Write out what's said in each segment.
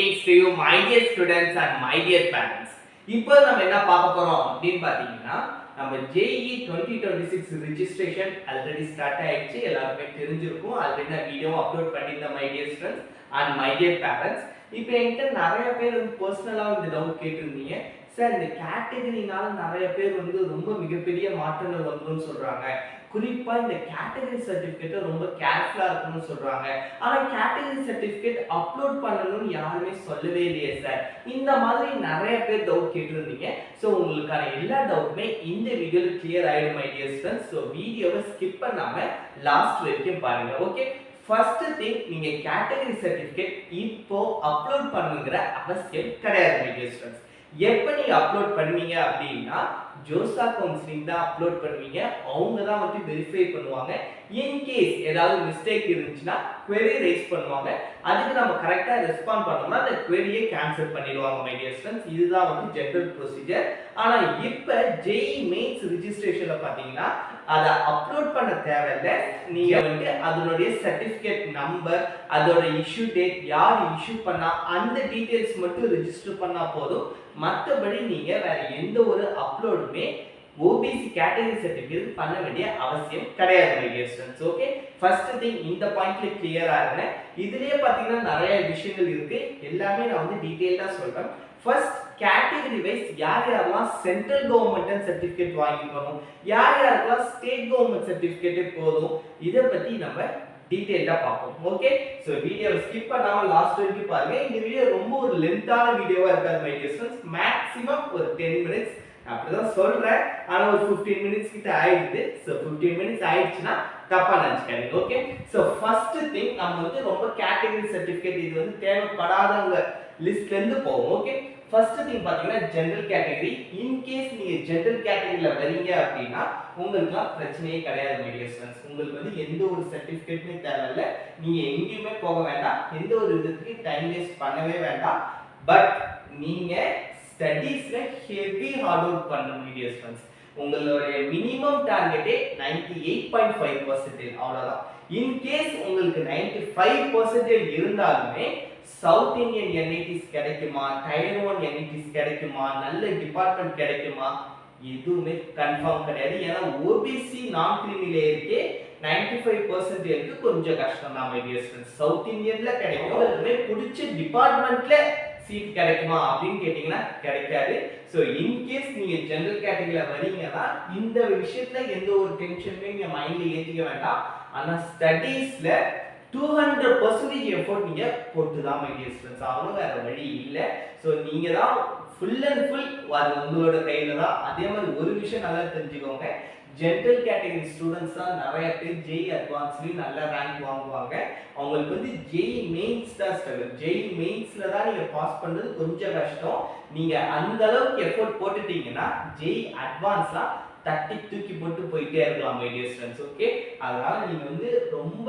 greetings to you, my dear students and my dear parents. இப்போ நம்ம என்ன பார்க்க போறோம் அப்படின்னு பாத்தீங்கன்னா நம்ம JEE 2026 registration already start ஆயிடுச்சு. எல்லாருமே தெரிஞ்சிருக்கும். ஆல்ரெடி நான் வீடியோ அப்லோட் பண்ணிருந்தேன் my dear students and my dear parents. இப்போ என்கிட்ட நிறைய பேர் வந்து பர்சனலா இந்த டவுட் கேட்டிருந்தீங்க. சார் இந்த கேட்டகரினால நிறைய பேர் வந்து ரொம்ப மிகப்பெரிய மாற்றங்கள் வந்துரும்னு சொல்றாங்க. குறிப்பா இந்த கேட்டகரி சர்டிபிகேட்டை ரொம்ப கேர்ஃபுல்லா இருக்கணும்னு சொல்றாங்க. ஆனா கேட்டகரி சர்டிபிகேட் அப்லோட் பண்ணணும்னு யாருமே சொல்லவே இல்லையே சார். இந்த மாதிரி நிறைய பேர் டவுட் கேட்டிருந்தீங்க. ஸோ உங்களுக்கான எல்லா டவுட்டுமே இந்த வீடியோல கிளியர் ஆயிடும் மை டியர் ஸ்டூடண்ட்ஸ். ஸோ வீடியோவை ஸ்கிப் பண்ணாம லாஸ்ட் வரைக்கும் பாருங்க. ஓகே, ஃபர்ஸ்ட் திங், நீங்க கேட்டகரி சர்டிபிகேட் இப்போ அப்லோட் பண்ணுங்கிற அவசியம் கிடையாது மை டியர் ஸ்டூடண்ட்ஸ். எப்ப நீங்க அப்லோட் பண்ணுவீங்க அப்படின்னா ஜோசா கவுன்சிலிங் தான் அப்லோட் பண்ணுவீங்க. அவங்க தான் வந்து வெரிஃபை பண்ணுவாங்க. இன் கேஸ் ஏதாவது மிஸ்டேக் இருந்துச்சுன்னா query ரைஸ் பண்ணுவாங்க. அதுக்கு நம்ம கரெக்டா ரெஸ்பாண்ட் பண்ணோம்னா அந்த query-யை கேன்சல் பண்ணிடுவாங்க மை டியர் ஸ்டூடண்ட்ஸ். இதுதான் வந்து ஜெனரல் ப்ரொசீஜர். ஆனா இப்ப JEE மெயின்ஸ் ரெஜிஸ்ட்ரேஷன்ல பாத்தீங்கன்னா அதை அப்லோட் பண்ண தேவையில்ல. நீங்க வந்து அதனுடைய சர்டிபிகேட் நம்பர், அதோட இஷ்யூ டேட், யார் இஷ்யூ பண்ணா அந்த டீடைல்ஸ் மட்டும் ரெஜிஸ்டர் பண்ணா போதும். மற்றபடி நீங்க வேற எந்த ஒரு அப்லோடுமே OBC கேட்டகரி சர்டிபிகேட் பண்ண வேண்டிய அவசியம் கிடையாது my dear students. Okay, first thing இந்த பாயிண்ட்ல கிளியரா இருங்க. இதுலயே பாத்தீங்கன்னா நிறைய விஷயங்கள் இருக்கு. எல்லாமே நான் வந்து டீடைலா சொல்றேன். ஃபர்ஸ்ட், கேட்டகரி வைஸ் யார் யாரெல்லாம் சென்ட்ரல் கவர்மெண்ட் சர்டிபிகேட் வாங்கிக்கணும், யார் யாரெல்லாம் ஸ்டேட் கவர்மெண்ட் சர்டிபிகேட் போதும், இத பத்தி நம்ம டீடைலா பார்ப்போம். ஓகே, சோ வீடியோவை ஸ்கிப் பண்ணாம லாஸ்ட் வரைக்கும் பாருங்க. இந்த வீடியோ ரொம்ப ஒரு லென்த்தான வீடியோவா இருக்காது மை டியர் ஸ்டூடண்ட்ஸ். மேக்ஸிமம் ஒரு 10 மினிட்ஸ் அப்படிதான் சொல்றேன். ஆனா ஒரு 15 மினிட்ஸ் கிட்ட ஆயிடுது. சோ 15 மினிட்ஸ் ஆயிடுச்சுன்னா தப்பா நினைச்சுக்காதீங்க. ஓகே, சோ ஃபர்ஸ்ட் திங், நம்ம வந்து ரொம்ப கேட்டகரி சர்டிபிகேட் இது வந்து தேவைப்படாதவங்க லிஸ்ட்ல இருந்து போவோம். ஓகே, ஃபர்ஸ்ட் திங் பாத்தீங்கன்னா ஜெனரல் கேட்டகரி. இன் கேஸ் நீங்க ஜெனரல் கேட்டகரியில வரீங்க அப்படின்னா உங்களுக்குலாம் பிரச்சனையே கிடையாது மை டியர் ஸ்டூடண்ட்ஸ். உங்களுக்கு வந்து எந்த ஒரு சர்டிபிகேட்டுமே தேவையில்லை. நீங்க எங்கேயுமே போக வேண்டாம். எந்த ஒரு விதத்துக்கு டைம் வேஸ்ட் பண்ணவே வேண்டாம். பட் நீங்க ஸ்டடீஸ்ல ஹெவி ஹார்ட் ஒர்க் பண்ணணும் மை டியர் ஸ்டூடண்ட்ஸ். உங்களுடைய மினிமம் டார்கெட்டே 98.5% அவ்வளவுதான். இன் கேஸ் உங்களுக்கு 95% இருந்தாலுமே சவுத் இந்தியன் NITs கிடைக்குமா, டயர் 1 NITs கிடைக்குமா, நல்ல டிபார்ட்மெண்ட் கிடைக்குமா, எதுவுமே கன்ஃபார்ம் கிடையாது. ஏன்னா OBC நான் கிரீமில இருக்கே 95% கொஞ்சம் கஷ்டம் தான் மை டியர் ஸ்டூடண்ட்ஸ். சவுத் இந்தியன்ல கிடைக்கும். அதுவே பிடிச்ச டிபார்ட்மெண்ட்ல சீட் கிடைக்குமா அப்படின்னு கேட்டீங்கன்னா கிடைக்காது. சோ இன் கேஸ் நீங்க ஜெனரல் கேட்டகரியில வரீங்கன்னா இந்த விஷயத்துல எந்த ஒரு டென்ஷனுமே நீங்க மைண்ட்ல ஏத்திக்க வேண்டாம். ஆனா ஸ்டடீஸ்ல 200% எஃபோர்ட் நீங்க போட்டுதான் மை டியர் ஸ்டூடண்ட்ஸ் ஆகணும். வேற வழி இல்ல. சோ நீங்க தான் ஃபுல் அண்ட் ஃபுல் அது உங்களோட கையில தான். அதே மாதிரி ஒரு விஷயம் நல்லா தெரிஞ்சுக்கோங்க, ஜெனரல் கேட்டகரி ஸ்டூடெண்ட்ஸ் தான் நிறைய பேர் JEE அட்வான்ஸ்லயும் நல்ல ரேங்க் வாங்குவாங்க. அவங்களுக்கு வந்து JEE மெயின்ஸ் தான் ஸ்ட்ரகிள். JEE மெயின்ஸ்ல தான் நீங்க பாஸ் பண்றது கொஞ்சம் கஷ்டம். நீங்க அந்த அளவுக்கு எஃபோர்ட் போட்டுட்டீங்கன்னா JEE அட்வான்ஸ்லாம் தட்டி தூக்கி போட்டு போயிட்டே இருக்கலாம் மை டியர் ஸ்டூடண்ட்ஸ். ஓகே, அதனால நீங்க வந்து ரொம்ப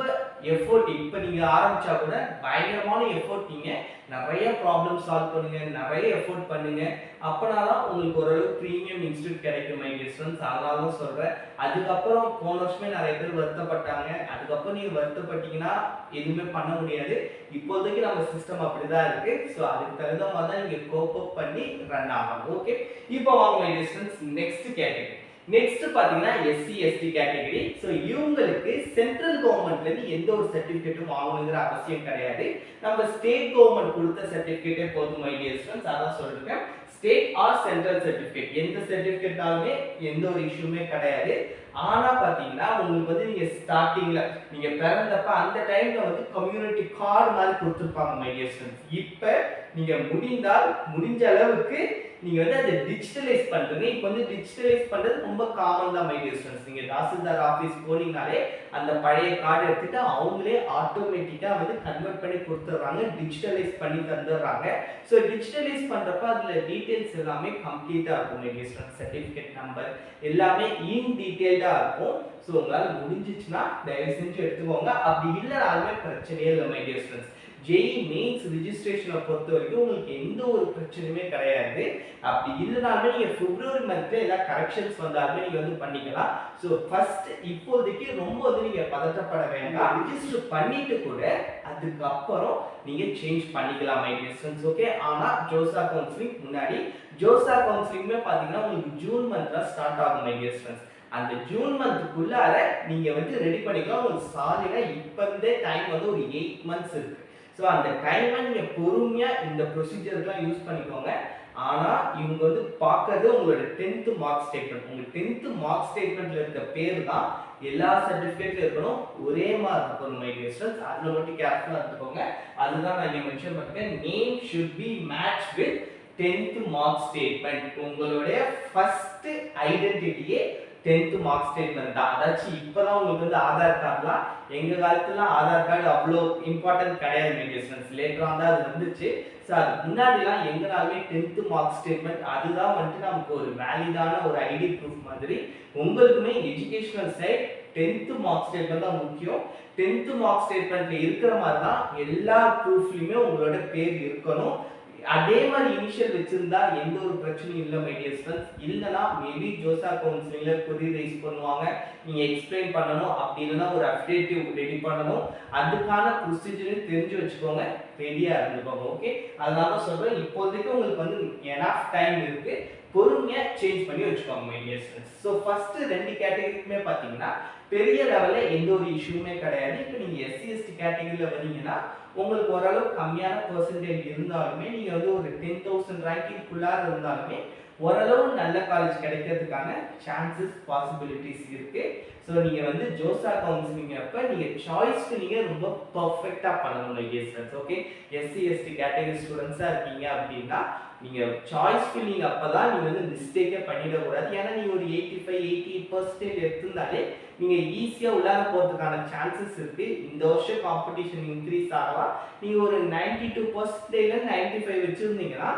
எஃபோர்ட் இப்ப நீங்க ஆரம்பிச்சா கூட பயங்கரமான எஃபோர்ட், நீங்க நிறைய ப்ராப்ளம் சால்வ் பண்ணுங்க, நிறைய எஃபோர்ட் பண்ணுங்க. அப்பனாதான் உங்களுக்கு ஓரளவு பிரீமியம் இன்ஸ்டிடியூட் கிடைக்கும் மை டியர் ஸ்டூடண்ட்ஸ். அதனால தான் சொல்றேன். அதுக்கப்புறம் போன வருஷமே நிறைய பேர் வருத்தப்பட்டாங்க. அதுக்கப்புறம் நீங்க வருத்தப்பட்டீங்கன்னா எதுவுமே பண்ண முடியாது. இப்போதைக்கு நம்ம சிஸ்டம் அப்படிதான் இருக்கு. ஸோ அதுக்கு தகுந்த மாதிரி தான் நீங்க கோப் அப் பண்ணி ரன் ஆகணும். ஓகே, இப்போ வாங்க my dear students next category. Next பாத்தீங்கன்னா SC ST கேட்டகரி. சோ இவங்களுக்கு சென்ட்ரல் கவர்மெண்ட்ல இருந்து எந்த ஒரு சர்டிபிகேட்டும் வாங்கணுங்கிற அவசியம் கிடையாது. நம்ம ஸ்டேட் கவர்மெண்ட் கொடுத்த சர்டிபிகேட்டே போதும் மை டியர் ஸ்டூடண்ட்ஸ். அதான் சொல்றேன், ஸ்டேட் ஆர் சென்ட்ரல் சர்டிபிகேட் எந்த சர்டிபிகேட்னாலுமே எந்த ஒரு இஷ்யூமே கிடையாது. ஆனா பாத்தீங்கன்னா உங்களுக்கு வந்து நீங்க ஸ்டார்டிங்ல நீங்க பிறந்தப்ப அந்த டைம்ல வந்து கம்யூனிட்டி கார்டு மாதிரி கொடுத்துருப்பாங்க மை டியர் ஸ்டூடண்ட்ஸ். இப்ப நீங்க முடிஞ்ச அளவுக்கு நீங்க வந்து அதை டிஜிட்டலைஸ் பண்றீங்க. இப்போ வந்து டிஜிட்டலைஸ் பண்றது ரொம்ப காமன் தான் மை டியர் ஸ்டூடண்ட்ஸ். நீங்க தாசில்தார் ஆபீஸ் போனீங்கனாலே அந்த பழைய கார்டு எடுத்துட்டு அவங்களே ஆட்டோமேட்டிக்கா வந்து கன்வெர்ட் பண்ணி கொடுத்துறாங்க, டிஜிட்டலைஸ் பண்ணி தந்துடுறாங்க. ஸோ டிஜிட்டலைஸ் பண்றப்ப அதுல டீடைல்ஸ் எல்லாமே கம்ப்ளீட்டா இருக்கும் my dear students. Certificate number எல்லாமே இன் டீடைல்டா இருக்கும். ஸோ உங்களால முடிஞ்சிச்சுன்னா தயவு செஞ்சு எடுத்துக்கோங்க. அப்படி இல்லைனாலுமே பிரச்சனையே இல்லை my dear students. JEE Mains ரிஜிஸ்ட்ரேஷனை பொறுத்த வரைக்கும் உங்களுக்கு எந்த ஒரு பிரச்சனையுமே கிடையாது. அப்படி இல்லைனாலுமே நீங்கள் பிப்ரவரி மந்த்ல எல்லா கரெக்ஷன்ஸ் வந்தாலுமே நீங்கள் வந்து பண்ணிக்கலாம். ஸோ ஃபர்ஸ்ட் இப்போதைக்கு ரொம்ப வந்து நீங்கள் பதட்டப்பட வேண்டாம். ரிஜிஸ்டர் பண்ணிட்டு கூட அதுக்கப்புறம் நீங்கள் சேஞ்ச் பண்ணிக்கலாம் மை டியர் ஸ்டூடெண்ட்ஸ். ஓகே, ஆனால் ஜோசா கவுன்சிலிங் முன்னாடி ஜோசா கவுன்சிலிங்குமே பார்த்தீங்கன்னா உங்களுக்கு ஜூன் மந்த்ல ஸ்டார்ட் ஆகும் மை டியர் ஸ்டூடெண்ட்ஸ். அந்த ஜூன் மந்த்துக்குள்ளார நீங்க வந்து ரெடி பண்ணிக்கலாம். உங்களுக்கு சாலிடா இப்ப இருந்தே டைம் வந்து ஒரு 8 மந்த்ஸ் இருக்கு. ஸோ அந்த டைமை நீங்க பொறுமையா இந்த ப்ரொசீஜர்லாம் யூஸ் பண்ணிக்கோங்க. ஆனா இவங்க வந்து பார்க்கறது உங்களோட 10th மார்க் ஸ்டேட்மெண்ட். உங்க 10th மார்க் ஸ்டேட்மெண்ட்ல இருக்க பேர் தான் எல்லா சர்டிபிகேட்ல இருக்கணும், ஒரே மாதிரி இருக்கணும் மை டியர் ஸ்டூடெண்ட்ஸ். அதுல மட்டும் கேர்ஃபுல்லா இருந்துக்கோங்க. அதுதான் நான் இங்க மென்ஷன் பண்ணிருக்கேன். Name should be match with 10th mark statement. உங்களுடைய ஃபர்ஸ்ட் ஐடென்டிட்டியே 10th மார்க் ஸ்டேட்மெண்ட் தான். அதாச்சும் இப்பதான் உங்களுக்கு வந்து ஆதார் கார்டுலாம், எங்க காலத்துல ஆதார் கார்டு அவ்வளோ இம்பார்ட்டன்ட் கிடையாது மெடிசன்ஸ், லேட்டரா தான் அது வந்துச்சு. ஸோ அதுக்கு முன்னாடிலாம் எங்கனாலுமே 10th மார்க் ஸ்டேட்மெண்ட் அதுதான் வந்துட்டு நமக்கு ஒரு வேலிடான ஒரு ஐடி ப்ரூஃப் மாதிரி. உங்களுக்குமே educational side 10th mark statement தான் முக்கியம். 10th மார்க் ஸ்டேட்மெண்ட்ல இருக்கிற மாதிரி தான் எல்லா ப்ரூஃப்லயுமே உங்களோட பேர் இருக்கணும். அதே மாதிரி இனிஷியல் வச்சிருந்தா எந்த ஒரு பிரச்சனையும் இல்லை மை டியர் ஸ்டூடெண்ட்ஸ். இல்லைனா மேபி ஜோசா கவுன்சிலிங்ல query ரைஸ் பண்ணுவாங்க, நீங்க எக்ஸ்பிளைன் பண்ணணும், அப்படி இல்லைன்னா ஒரு அஃபிடேட்டிவ் ரெடி பண்ணணும். அதுக்கான ப்ரொசீஜர் தெரிஞ்சு வச்சுக்கோங்க, ரெடியா இருந்துக்கோங்க. ஓகே, அதனால தான் சொல்றேன் இப்போதைக்கு உங்களுக்கு வந்து எனஃப் டைம் இருக்கு, பொறுமையா சேஞ்ச் பண்ணி வச்சுக்கோங்க my dear students. So first 2 கேட்டகரிக்குமே பார்த்தீங்கன்னா பெரிய லெவல்ல எந்த ஒரு இஷ்யூமே கிடையாது. இப்போ நீங்க எஸ்சி எஸ்டி கேட்டகரியில வரீங்கன்னா உங்களுக்கு ஓரளவு கம்மியான பெர்சன்டேஜ் இருந்தாலுமே நீங்க வந்து ஒரு 10,000 ரேங்கிங்குள்ளார இருந்தாலுமே ஓரளவு நல்ல காலேஜ் கிடைக்கிறதுக்கான சான்சஸ் பாசிபிலிட்டிஸ் இருக்கு. ஸோ நீங்க வந்து ஜோசா கவுன்சிலிங் அப்ப நீங்க சாய்ஸ்க்கு நீங்க ரொம்ப பர்ஃபெக்டா பண்ணணும் my dear students. Okay, SC ST category ஸ்டூடெண்ட்ஸா இருக்கீங்க அப்படின்னா நீங்க சாய்ஸ் ஃபில்லிங் அப்பதான் நீங்க வந்து மிஸ்டேக்கே பண்ணிடக்கூடாது. ஏன்னா நீங்க ஒரு 85-88% எடுத்திருந்தாலே நீங்க ஈஸியா உள்ளார போறதுக்கான சான்சஸ் இருக்கு. இந்த வருஷம் காம்படிஷன் இன்க்ரீஸ் ஆகலாம். நீங்க ஒரு 92%ல 95 வச்சிருந்தீங்கன்னா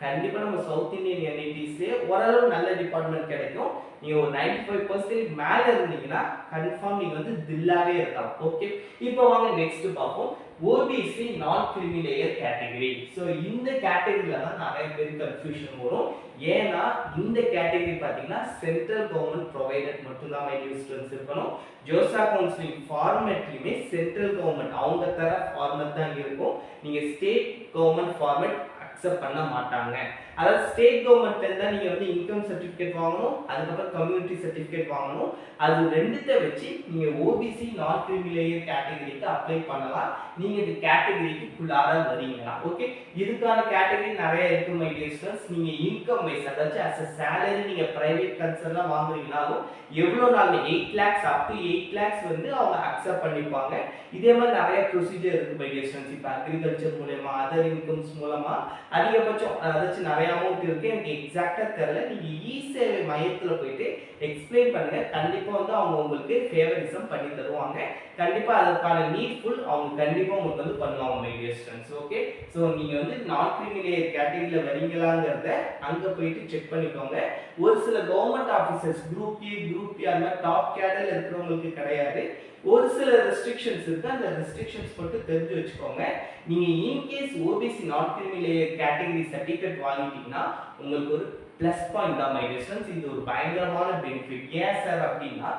கண்டிப்பா நம்ம சவுத் இந்தியன் என்ஐடிஸ்லயே ஓரளவு நல்ல டிபார்ட்மெண்ட் கிடைக்கும். நீங்க ஒரு 95% மேல இருந்தீங்கன்னா கன்ஃபார்ம் நீங்க வந்து தில்லாவே இருக்கலாம். ஓகே, இப்போ வாங்க நெக்ஸ்ட் பார்ப்போம். OBC non creamy layer category. So இந்த கேட்டகரியில தான் நிறைய பேர் கன்ஃபியூஷன் வரும். ஏன்னா இந்த கேட்டகரி பார்த்தீங்கன்னா சென்ட்ரல் கவர்மெண்ட் ப்ரொவைடட் மட்டும் தான் மை டியர் ஸ்டூடெண்ட்ஸ் இருக்கணும். ஜோசா கவுன்சிலிங் ஃபார்மேட்லயுமே சென்ட்ரல் கவர்மெண்ட் அவங்க தர ஃபார்மேட் தான் இருக்கும். நீங்க ஸ்டேட் கவர்மெண்ட் ஃபார்மேட் அக்செப்ட் பண்ண மாட்டாங்க. அதாவது ஸ்டேட் கவர்மெண்ட்ல இருந்தா நீங்க வந்து இன்கம் சர்டிபிகேட் வாங்கணும், அதுக்கப்புறம் கம்யூனிட்டி சர்டிபிகேட் வாங்கணும். அது ரெண்டுத்தை வச்சு நீங்க ஓபிசி நான் கிரீமி லேயர் கேட்டகரிக்கு அப்ளை பண்ணலாம். நீங்க இந்த கேட்டகரிக்கு ஃபுல்லாக வரீங்களா? ஓகே, இதுக்கான கேட்டகரி நிறைய இருக்கு மை டியர் ஸ்டூடெண்ட்ஸ். நீங்க இன்கம் வைஸ் அதாவது as a salary நீங்க பிரைவேட் கன்சர்ன்ல வாங்குறீங்கனாலும் எவ்வளவு நாள் 8 lakhs up to 8 lakhs வந்து அவங்க அக்செப்ட் பண்ணிப்பாங்க. இதே மாதிரி நிறைய ப்ரொசீஜர் இருக்கு மை டியர் ஸ்டூடெண்ட்ஸ். இப்போ அக்ரிகல்ச்சர் மூலமா அதர் இன்கம்ஸ் மூலமா அதிகபட்சம் அதாச்சும் நிறைய அமௌண்ட் இருக்கு. எனக்கு எக்ஸாக்டா தெரியல. நீங்க இ சேவை மையத்துல போயிட்டு எக்ஸ்பிளைன் பண்ணுங்க, கண்டிப்பா வந்து அவங்க உங்களுக்கு ஃபேவரிசம் பண்ணி தருவாங்க. கண்டிப்பா அதுக்கான நீட்ஃபுல் அவங்க கண்டிப்பா உங்களுக்கு வந்து பண்ணுவாங்க my dear students. Okay, so நீங்க வந்து நான் கிரீமி லேயர் கேட்டகரியில வரீங்களாங்கிறத அங்க போயிட்டு செக் பண்ணிக்கோங்க. ஒரு சில government officers group A group B அந்த மாதிரி டாப் கேடர்ல இருக்கிறவங்களுக்கு கிடையாது. ஒரு சில ரெஸ்ட்ரிக்ஷன்ஸ் இருக்கு, அந்த ரெஸ்ட்ரிக்ஷன்ஸ் மட்டும் தெரிஞ்சு வச்சுக்கோங்க. நீங்க in case OBC non creamy layer category certificate வாங்கிட்டீங்கன்னா உங்களுக்கு ஒரு பிளஸ் பாயிண்ட் தான் மை டியர் ஸ்டூடெண்ட்ஸ். இது ஒரு பயங்கரமான பெனிஃபிட். ஏன் சார் அப்படின்னா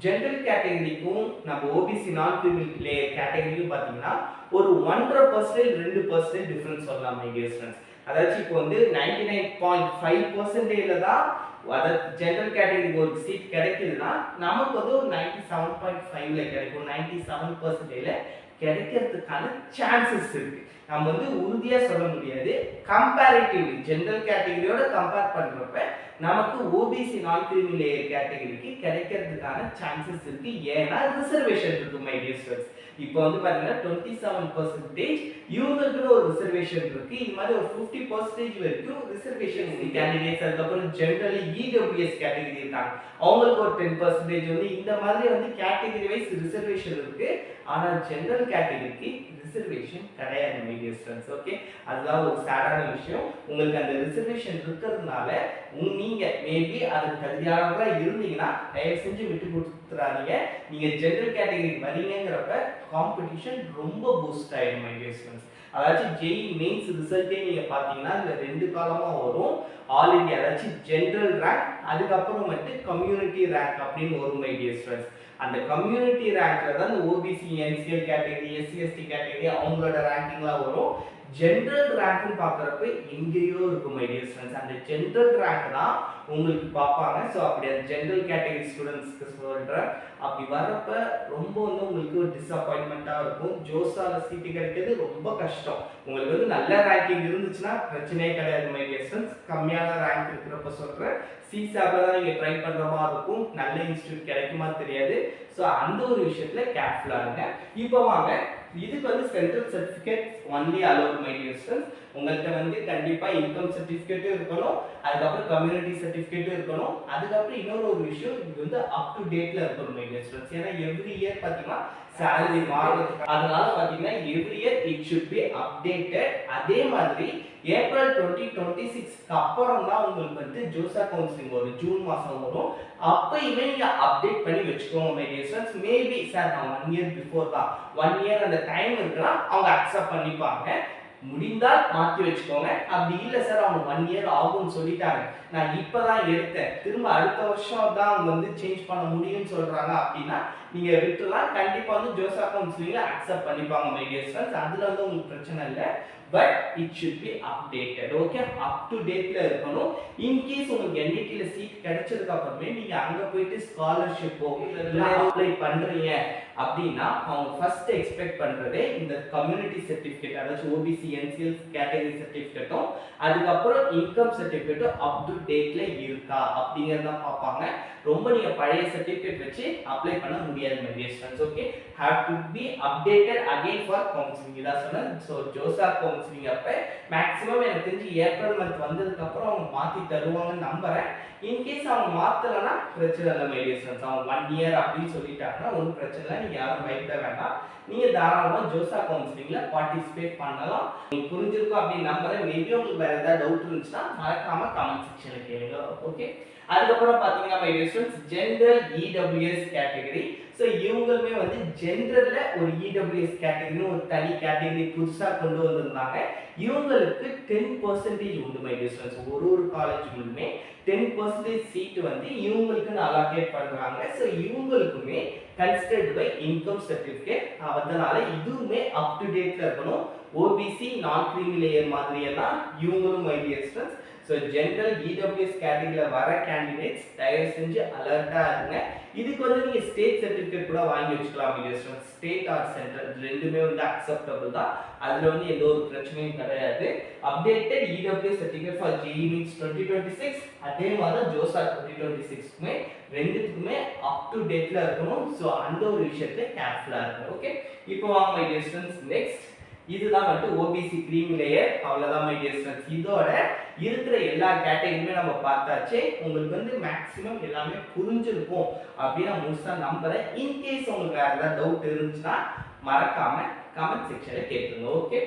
ஜெனரல் கேட்டகரிக்கும் நம்ம ஓபிசி நான் கிரீமி லேயர் கேட்டகரிக்கும் பார்த்தீங்கன்னா ஒரு 1.5% 2% டிஃபரன்ஸ் சொல்லலாம் மை டியர் ஸ்டூடெண்ட்ஸ். அதாச்சும் இப்போ வந்து 99.5% தான் அதாவது ஜெனரல் கேட்டகரிக்கு ஒரு சீட் கிடைக்குதுன்னா நமக்கு வந்து ஒரு 97.5ல கிடைக்கும். 97%ல கிடைக்கிறதுக்கான சான்சஸ் இருக்கு. நம்ம வந்து உறுதியா சொல்ல முடியாது. கம்பேரிட்டிவ்லி ஜெனரல் கேட்டகரியோட கம்பேர் பண்றப்ப நமக்கு ஓபிசி நான் கிரீமி லேயர் கேட்டகரிக்கு கிடைக்கிறதுக்கான சான்சஸ் இருக்கு. ஏன்னா ரிசர்வேஷன் இருக்கு மை டியர் ஸ்டூடெண்ட்ஸ். இப்போ வந்து பாத்தீங்கன்னா 27% இவங்களுக்குன்னு ஒரு ரிசர்வேஷன் இருக்கு. இது மாதிரி ஒரு 50% வரைக்கும் ரிசர்வேஷன் கேண்டிடேட்ஸ். அதுக்கப்புறம் ஜெனரலி இடபிள்யூஎஸ் கேட்டகரி இருக்காங்க, அவங்களுக்கு ஒரு 10% வந்து இந்த மாதிரி வந்து கேட்டகரி வைஸ் ரிசர்வேஷன் இருக்கு. ஆனா ஜெனரல் கேட்டகரிக்கு ரிசர்வேஷன் கிடையாது மை டியர் ஸ்டூடெண்ட்ஸ். ஓகே, அதுதான் ஒரு சேடான விஷயம். உங்களுக்கு அந்த ரிசர்வேஷன் இருக்கிறதுனால நீங்க மேபி அதுக்கு தகுதியானவங்களா இருந்தீங்கன்னா தயவு செஞ்சு விட்டு கொடுத்துறாதீங்க. நீங்க ஜெனரல் கேட்டகரி வரீங்கிறப்ப காம்படிஷன் ரொம்ப பூஸ்ட் ஆயிடும் மை டியர் ஸ்டூடெண்ட்ஸ். அதாச்சும் ஜெய் மெயின்ஸ் ரிசல்ட்டே நீங்க பாத்தீங்கன்னா இந்த 2 காலமா வரும். ஆல் இந்தியா அதாச்சும் ஜெனரல் ரேங்க், அதுக்கப்புறம் மட்டும் கம்யூனிட்டி ரேங்க் அப்படின்னு வரும் மை டியர் ஸ்டூடெண்ட்ஸ். அந்த கம்யூனிட்டி ரேங்க்ல தான் இந்த OBC NCL category SC ST category அவங்களோட ரேங்கிங்லாம் வரும். ஜெனரல் ரேங்க்னு பார்க்குறப்ப எங்கேயோ இருக்கும் மை டியர் ஸ்டூடெண்ட்ஸ். அந்த ஜெனரல் ரேங்க் தான் உங்களுக்கு பார்ப்பாங்க. ஸோ அப்படி அந்த ஜெனரல் கேட்டகரி ஸ்டூடெண்ட்ஸ்க்கு சொல்கிறேன். அப்படி வர்றப்ப ரொம்ப வந்து உங்களுக்கு ஒரு டிஸப்பாயின்மெண்ட்டாக இருக்கும். ஜோசால சீட்டு கிடைக்கிறது ரொம்ப கஷ்டம். உங்களுக்கு வந்து நல்ல ரேங்கிங் இருந்துச்சுன்னா பிரச்சனையே கிடையாது மை டியர் ஸ்டூடெண்ட்ஸ். கம்மியான ரேங்க் இருக்கிறப்ப சொல்கிறேன், சிசாப்ல தான் நீங்கள் ட்ரை பண்ணுற மாதிரி இருக்கும். நல்ல இன்ஸ்டியூட் கிடைக்குமா தெரியாது. ஸோ அந்த ஒரு விஷயத்தில் கேர்ஃபுல்லாக இருங்க. இப்போ வாங்க, இதுக்கு வந்து central certificate only allot my dear students. உங்கள்கிட்ட வந்து கண்டிப்பாக இன்கம் சர்டிஃபிகேட்டும் இருக்கணும், அதுக்கப்புறம் கம்யூனிட்டி சர்டிஃபிகேட்டும் இருக்கணும். அதுக்கப்புறம் இன்னொரு ஒரு விஷயம், இது வந்து அப் டு டேட்ல இருக்கணும் மை டியர் ஸ்டூடெண்ட்ஸ். ஏன்னா எவ்ரி இயர் பார்த்தீங்கன்னா சேலரி மாறுது. அதனால பார்த்தீங்கன்னா every year it should be updated. அதே மாதிரி ஏப்ரல் 2026க்கு அப்புறம் தான் உங்களுக்கு வந்து ஜோசா கவுன்சிலிங் வரும், ஜூன் மாதம் வரும். அப்பயுமே நீங்க அப்டேட் பண்ணி வச்சுக்கோங்க my dear students. Maybe sir நான் 1 இயர் பிஃபோர் தான், 1 இயர் அந்த டைம் இருக்குன்னா அவங்க அக்செப்ட் பண்ணிப்பாங்க. முடிந்தால் மாற்றி வச்சுக்கோங்க. அப்படி இல்லை சார் அவங்க 1 இயர் ஆகும்னு சொல்லிட்டாங்க, நான் இப்போதான் எடுத்தேன், திரும்ப அடுத்த வருஷம் தான் அவங்க வந்து சேஞ்ச் பண்ண முடியும்னு சொல்றாங்க அப்படின்னா நீங்க விட்டுலாம். கண்டிப்பா வந்து ஜோசா கவுன்சிலிங்ல அக்செப்ட் பண்ணிப்பாங்க மை டியர் ஸ்டூடெண்ட்ஸ். அதுல வந்து உங்களுக்கு பிரச்சனை இல்லை. But it should be updated. Okay, up to டேட்ல இருக்கணும். இன்கேஸ் உங்களுக்கு என்ஐடில சீட் கிடைச்சதுக்கு அப்புறமே நீங்க அங்க போயிட்டு ஸ்காலர்ஷிப்போ அப்ளை பண்றீங்க அப்படின்னா அவங்க ஃபர்ஸ்ட் எக்ஸ்பெக்ட் பண்றதே இந்த கம்யூனிட்டி சர்டிஃபிகேட், அதாவது ஓபிசி என்சிஎல் கேட்டகரி சர்டிஃபிகேட்டும் அதுக்கப்புறம் இன்கம் சர்டிஃபிகேட்டும் அப் டு டேட்ல இருக்கா அப்படிங்கறத பார்ப்பாங்க. ரொம்ப நீங்க பழைய சர்டிஃபிகேட் வச்சு அப்ளை பண்ண முடியாது my dear students. Okay, have to be updated again for counseling. இதா சொன்னேன். ஸோ ஜோசா கவுன்சிலிங் அப்ப மேக்ஸிமம் எனக்கு தெரிஞ்சு ஏப்ரல் மந்த் வந்ததுக்கு அப்புறம் அவங்க மாத்தி தருவாங்கன்னு நம்புறேன். இன்கேஸ் அவங்க மாத்தலன்னா பிரச்சனை இல்லை மை டியர் ஸ்டூடெண்ட்ஸ். அவங்க 1 இயர் அப்படின்னு சொல்லிட்டாங்கன்னா ஒன்றும் பிரச்சனை இல்லை, நீங்க யாரும் பயப்பட வேண்டாம். நீங்க தாராளமா ஜோசா கவுன்சிலிங்ல பார்ட்டிசிபேட் பண்ணலாம். உங்களுக்கு புரிஞ்சிருக்கும் அப்படின்னு நம்புறேன். மேபி உங்களுக்கு வேற ஏதாவது டவுட் இருந்துச்சுன்னா மறக்காம கமெண்ட் செக்ஷன்ல கேளுங்க. ஓகே, அதுக்கப்புறம் பாத்தீங்கன்னா my dear students general EWS category. So இவங்களுமே வந்து ஜெனரல்ல ஒரு இடபிள்யூஎஸ் கேட்டகரின்னு ஒரு தனி கேட்டகரி புதுசா கொண்டு வந்திருந்தாங்க. இவங்களுக்கு 10% உண்டு மை டியர் ஸ்டூடெண்ட்ஸ். ஒரு காலேஜுக்குமே 10% சீட் வந்து இவங்களுக்கு அலோகேட் பண்றாங்க. ஸோ இவங்களுக்குமே கன்சிடர்ட் பை இன்கம் சர்டிஃபிகேட். அதனால இதுவுமே அப் டு டேட்ல இருக்கணும். ஓபிசி நான் கிரீமி லேயர் மாதிரி எல்லாம் இவங்களும் my dear students. So general EWS கேட்டகரியில வர கேண்டிடேட்ஸ் தயவு செஞ்சு அலர்ட்டா இருங்க. இதுக்கு வந்து நீங்க ஸ்டேட் சர்டிஃபிகேட் கூட வாங்கி வச்சுக்கலாம் my dear students. State R central ரெண்டுமே வந்து அக்செப்டபிள் தான். அதுல வந்து எந்த ஒரு பிரச்சனையும் கிடையாது. Updated EWS certificate for JEE mains 2026, அதே மாதிரி ஜோசா 2026க்குமே ரெண்டுத்துக்குமே அப் டு டேட்ல இருக்கணும். ஸோ அந்த ஒரு விஷயத்துல கேர்ஃபுல்லா இருக்கணும். ஓகே, இப்போ வாங்க மை டியர் ஸ்டூடெண்ட்ஸ், நெக்ஸ்ட் இதுதான் வந்து ஓபிசி கிரீமி லேயர். அவ்வளவுதான் மை டியர் ஸ்டூடெண்ட்ஸ். இதோட இருக்கிற எல்லா கேட்டகரியுமே நம்ம பார்த்தாச்சு. உங்களுக்கு வந்து மேக்ஸிமம் எல்லாமே புரிஞ்சிருக்கும் அப்படின்னு நான் முழுசா நம்புறேன். இன்கேஸ் உங்களுக்கு வேற ஏதாவது டவுட் இருந்துச்சுன்னா மறக்காம கமெண்ட் செக்ஷன்ல கேட்டுருங்க. Okay,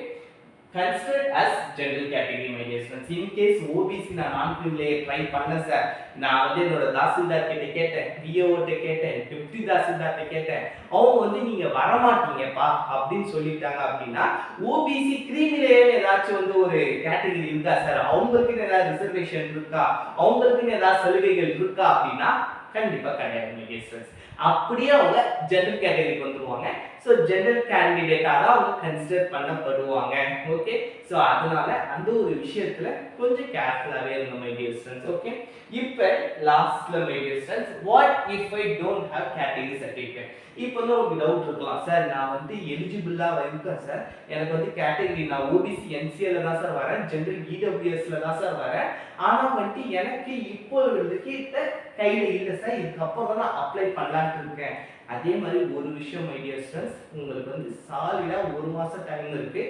considered as general category my dear students. In case OBC நான் நான் கிரீமி லேயர் ட்ரை பண்ணேன் சார், நான் வந்து என்னோட தாசில்தார் கிட்ட கேட்டேன், விஏஓ கிட்ட கேட்டேன், டெப்டி தாசில்தார் கிட்ட கேட்டேன், அவங்க வந்து நீங்க வர மாட்டீங்கப்பா அப்படின்னு சொல்லிட்டாங்க அப்படின்னா ஓபிசி கிரீமி லேயர் ஏதாச்சும் வந்து ஒரு கேட்டகரி இருக்கா சார், அவங்களுக்கு ஏதாவது ரிசர்வேஷன் இருக்கா, அவங்களுக்கு ஏதாவது சலுகைகள் இருக்கா அப்படின்னா கண்டிப்பா கிடையாது மை டியர் ஸ்டூடெண்ட்ஸ். அப்படியே அவங்க ஜெனரல் கேட்டகரிக்கு வந்துருவாங்க. ஸோ ஜெனரல் கேண்டிடேட்டா தான் அவங்க கன்சிடர் பண்ணப்படுவாங்க. ஓகே, ஸோ அதனால அந்த ஒரு விஷயத்துல கொஞ்சம் கேர்ஃபுல்லாவே இருங்க மை டியர் ஸ்டூடெண்ட்ஸ். ஓகே, இப்போ லாஸ்ட்ல my dear students, what if I don't have category certificate. இப்போ வந்து உங்களுக்கு டவுட் இருக்கலாம், சார் நான் வந்து எலிஜிபிளா இருக்கேன் சார், எனக்கு வந்து கேட்டகரி நான் ஓபிசி என்சிஎல்ல தான் சார் வரேன், ஜெனரல் இடபிள்யூஎஸ்ல தான் சார் வரேன், ஆனா வந்து எனக்கு இப்போ கிட்ட கையில இல்லை சார், இதுக்கப்புறம் தான் நான் அப்ளை பண்ணலான்னு இருக்கேன். அதே மாதிரி ஒரு விஷயம் மை டியர் ஸ்டூடெண்ட்ஸ், உங்களுக்கு வந்து சாலிடா 1 மாசம் டைம் இருக்கு.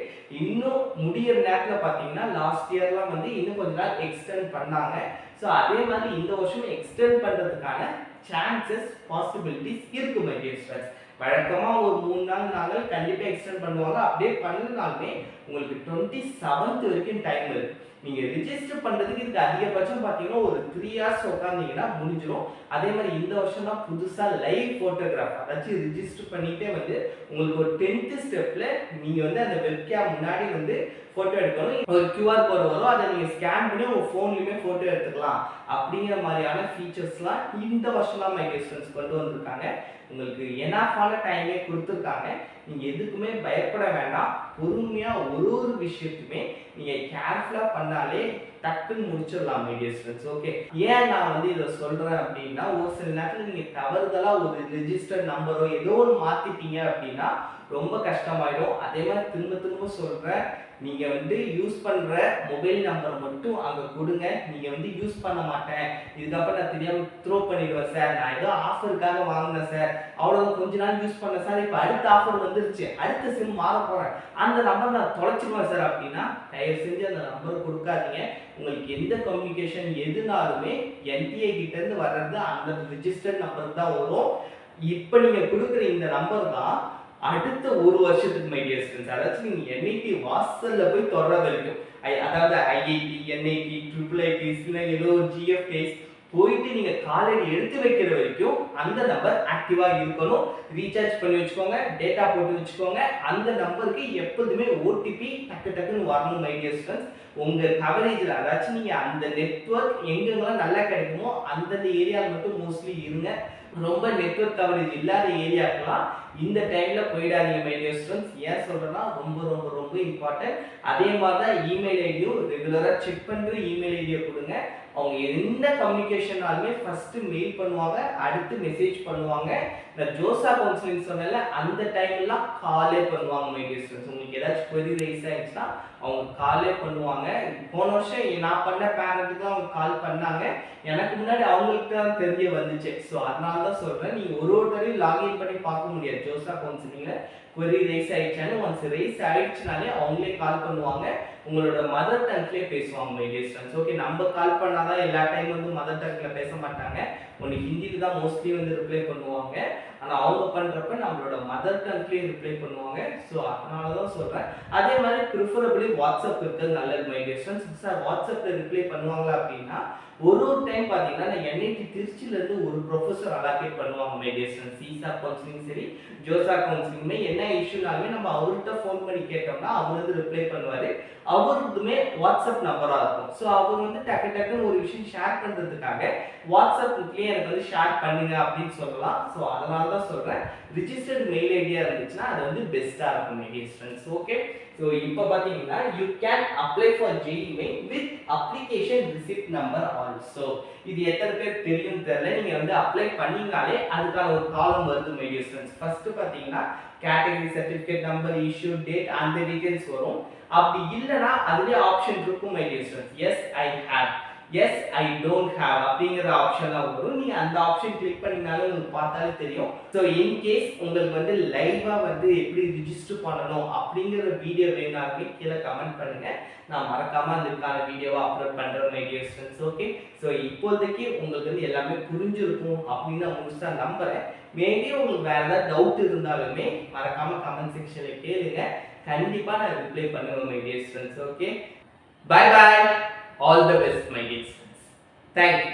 இன்னும் முடியிற நேரத்துல பாத்தீங்கன்னா லாஸ்ட் இயர்லாம் வந்து இன்னும் கொஞ்ச நாள் எக்ஸ்டெண்ட் பண்ணாங்க. ஸோ அதே மாதிரி இந்த வருஷம் எக்ஸ்டெண்ட் பண்றதுக்கான சான்சஸ் பாசிபிலிட்டிஸ் இருக்கு மை டியர் ஸ்டூடெண்ட்ஸ். வழக்கமா ஒரு 3 நாள் 4 நாள் கண்டிப்பா எக்ஸ்டெண்ட் பண்ணுவாங்க. அப்படியே பண்ணலனாலுமே உங்களுக்கு 27th வரைக்கும் டைம் இருக்கு. நீங்க ரிஜிஸ்டர் பண்றதுக்கு இதுக்கு அதிகபட்சம் பார்த்தீங்கன்னா ஒரு 3 ஹார்ஸ் உட்கார்ந்தீங்கன்னா முடிஞ்சிரும். அதே மாதிரி இந்த வருஷம் தான் புதுசா லைவ் போட்டோகிராஃப் அதாச்சும் ரிஜிஸ்டர் பண்ணிட்டே வந்து உங்களுக்கு ஒரு 10th ஸ்டெப்ல நீங்க வந்து அந்த வெப்கேம் முன்னாடி வந்து போட்டோ எடுக்கணும். ஒரு QR கோட் வரும். அதை நீங்க ஸ்கேன் பண்ணி உங்க போன்லயுமே போட்டோ எடுத்துக்கலாம். அப்படிங்கிற மாதிரியான ஃபீச்சர்ஸ்லாம் இந்த வருஷம் தான் மை டிஸ்டன்ஸ் கொண்டு வந்திருக்காங்க. உங்களுக்கு எனாஃபான டைமே கொடுத்துருக்காங்க. நீங்க எதுக்குமே பயப்பட வேண்டாம். பொறுமையா ஒரு விஷயத்துமே நீங்க கேர்ஃபுல்லா பண்ணாலே டக்குன்னு முடிச்சிடலாம் மை டியர் ஸ்டூடண்ட்ஸ். ஓகே, ஏன் நான் வந்து இதை சொல்றேன் அப்படின்னா, ஒரு சில நேரத்தில் நீங்க தவறுதலா ஒரு ரெஜிஸ்டர்ட் நம்பரோ ஏதோ ஒன்று மாத்திட்டீங்க அப்படின்னா ரொம்ப கஷ்டமாயிடும். அதே மாதிரி திரும்ப திரும்ப சொல்றேன், நீங்க வந்து யூஸ் பண்ற மொபைல் நம்பரை மட்டும் அங்க கொடுங்க. நீங்க வந்து யூஸ் பண்ண மாட்டேன், இதுக்கப்புறம் நான் தெரியாம த்ரோ பண்ணிடுவேன் சார், நான் ஏதோ ஆஃபருக்காக வாங்கினேன் சார், அவ்வளவு கொஞ்ச நாள் யூஸ் பண்ணேன் சார், இப்போ அடுத்த ஆஃபர் வந்துருச்சு, அடுத்த சிம் மாற போறேன், அந்த நம்பர் நான் தொலைச்சிடுவேன் சார் அப்படின்னா தயவு செஞ்சு அந்த நம்பர் கொடுக்காதீங்க. உங்களுக்கு எந்த கம்யூனிகேஷன் எதுனாலுமே NTA கிட்ட இருந்து வர்றது அந்த ரிஜிஸ்டர்ட் நம்பர் தான் வரும். இப்போ நீங்க கொடுக்குற இந்த நம்பர் தான் அடுத்த ஒரு வருஷத்துக்கு மை டியர் ஸ்டூடண்ட்ஸ். அதாச்சும் நீங்க NIT வாசல்ல போய் தொடர வரைக்கும், அதாவது IIT, NIT, IIIT, ஏதோ ஒரு GF கேஸ் போயிட்டு நீங்க காலேஜ் எடுத்து வைக்கிற வரைக்கும் அந்த நம்பர் ஆக்டிவா இருக்கணும். ரீசார்ஜ் பண்ணி வச்சுக்கோங்க, டேட்டா போட்டு வச்சுக்கோங்க. அந்த நம்பருக்கு எப்போதுமே OTP டக்குன்னு வரணும் மை டியர் ஸ்டூடண்ட்ஸ். உங்க கவரேஜ்ல அதாச்சும் நீங்க அந்த நெட்வொர்க் எங்கெங்கெல்லாம் நல்லா கிடைக்குமோ அந்தந்த ஏரியாவில் மட்டும் மோஸ்ட்லி இருங்க. ரொம்ப நெட்வொர்க் கவரேஜ் இல்லாத ஏரியாக்கெல்லாம் இந்த டைம்ல போயிடாதீங்க மை டியர் ஸ்டூடண்ட்ஸ். ஏன் சொல்றேன்னா ரொம்ப ரொம்ப ரொம்ப இம்பார்ட்டன்ட். அதே மாதிரி தான் இமெயில் ஐடியும் ரெகுலரா செக் பண்ற இமெயில் ஐடியை கொடுங்க. அவங்க எந்த கம்யூனிகேஷனாலுமே ஃபர்ஸ்ட் மெயில் பண்ணுவாங்க, அடுத்து மெசேஜ் பண்ணுவாங்க. இந்த ஜோசா கவுன்சிலிங் சொன்னல அந்த டைம்லாம் காலே பண்ணுவாங்க மை டியர் ஸ்டூடண்ட்ஸ். உங்களுக்கு ஏதாச்சும் query ரைஸ் ஆயிடுச்சுன்னா அவங்க காலே பண்ணுவாங்க. போன வருஷம் நான் பண்ண பேரண்ட்டுக்கு அவங்க கால் பண்ணாங்க. எனக்கு முன்னாடி அவங்களுக்கு தான் தெரிய வந்துச்சு. ஸோ அதனால தான் சொல்றேன், நீங்க ஒரு தடவையும் லாகின் பண்ணி பார்க்க முடியாது ஜோசா கவுன்சிலிங்ல query ரைஸ் ஆயிடுச்சான்னு. ஒன்ஸ் ரைஸ் ஆயிடுச்சுனாலே அவங்களே கால் பண்ணுவாங்க, உங்களோட மதர் டங்க்லேயே பேசுவாங்க மை டியர் ஸ்டூடண்ட்ஸ். ஓகே, நம்ம கால் பண்ணாதான் எல்லா டைம் வந்து மதர் டங்க்ல பேச மாட்டாங்க. ஒன்று ஹிந்தியில தான் மோஸ்ட்லி வந்து ரிப்ளை பண்ணுவாங்க. ஆனால் அவங்க பண்ணுறப்ப நம்மளோட மதர் டங்க்லேயே ரிப்ளை பண்ணுவாங்க. ஸோ அதனால தான் சொல்கிறேன். அதே மாதிரி ப்ரிஃபரபிளி வாட்ஸ்அப் இருக்கிறது நல்லது மை டியர் ஸ்டூடண்ட்ஸ். சார் வாட்ஸ்அப்பில் ரிப்ளை பண்ணுவாங்களா அப்படின்னா ஒரு டைம் பார்த்தீங்கன்னா நான் NIT திருச்சியிலேருந்து ஒரு ப்ரொஃபஸர் அலாகேட் பண்ணுவாங்க my dear students. Seesaw counselling சரி ஜோசா கவுன்சிலிங்குமே என்ன இஷ்யூனாலுமே நம்ம அவர்கிட்ட ஃபோன் பண்ணி கேட்டோம்னா அவர் வந்து ரிப்ளை பண்ணுவார். அவருக்குமே வாட்ஸ்அப் நம்பராக இருக்கும். ஸோ அவர் வந்து டக்குன்னு ஒரு விஷயம் ஷேர் பண்ணுறதுக்காக வாட்ஸ்அப்லேயே எனக்கு வந்து ஷேர் பண்ணுங்க அப்படின்னு சொல்லலாம். ஸோ அதனால தான் சொல்கிறேன், ரிஜிஸ்டர்ட் மெயில் ஐடியா இருந்துச்சுன்னா அது வந்து பெஸ்ட்டாக இருக்கும் my dear students. Okay, so இப்போ பார்த்தீங்கன்னா you can apply for JEE Main with application receipt number also. இது எத்தனை பேர் தெரியும் தெரியல. நீங்கள் வந்து அப்ளை பண்ணீங்கனாலே அதுக்கான ஒரு காலம் வருது மை டியர் ஸ்டூடண்ட்ஸ். ஃபர்ஸ்ட் பார்த்தீங்கன்னா category, certificate number, issue date அந்த டீடைல்ஸ் வரும். அப்படி இல்லைன்னா அதுலேயே ஆப்ஷன் இருக்கும் my dear students. Yes I have, yes I don't have அப்படிங்கிற ஆப்ஷன்லாம் வரும். நீங்கள் அந்த ஆப்ஷன் கிளிக் பண்ணினாலும் உங்களுக்கு பார்த்தாலே தெரியும். ஸோ இன்கேஸ் உங்களுக்கு வந்து லைவாக வந்து எப்படி ரிஜிஸ்டர் பண்ணணும் அப்படிங்கிற வீடியோ வேணாலுமே கீழே கமெண்ட் பண்ணுங்க, நான் மறக்காம அதுக்கான வீடியோவை அப்லோட் பண்ணுறேன் my dear students. Okay, so இப்போதைக்கு உங்களுக்கு வந்து எல்லாமே புரிஞ்சிருக்கும் அப்படின்னு நான் முழுசாக நம்புகிறேன். மேபி உங்களுக்கு வேறு ஏதாவது டவுட் இருந்தாலுமே மறக்காம கமெண்ட் செக்ஷனில் கேளுங்க, கண்டிப்பாக நான் ரிப்ளை பண்ணுவேன் my dear students. Okay, bye bye, all the best my dear students. Thank you.